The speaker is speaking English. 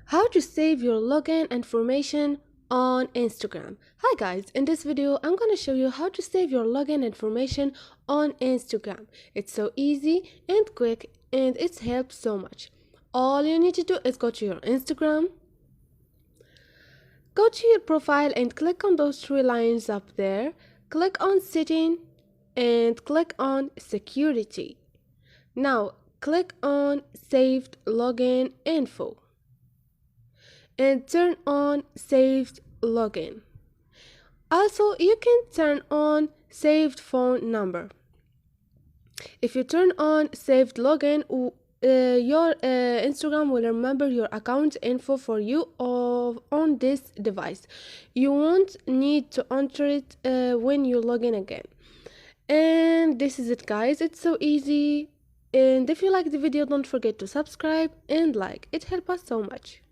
How to save your login information on Instagram. Hi guys, in this video I'm going to show you how to save your login information on Instagram. It's so easy and quick and it helps so much. All you need to do is go to your Instagram, go to your profile and click on those three lines up there. Click on setting and click on security. Now click on saved login info and turn on saved login. Also, you can turn on saved phone number. If you turn on saved login, your Instagram will remember your account info for you on this device. You won't need to enter it when you log in again. And this is it, guys. It's so easy. And if you like the video, don't forget to subscribe and like. It helps us so much.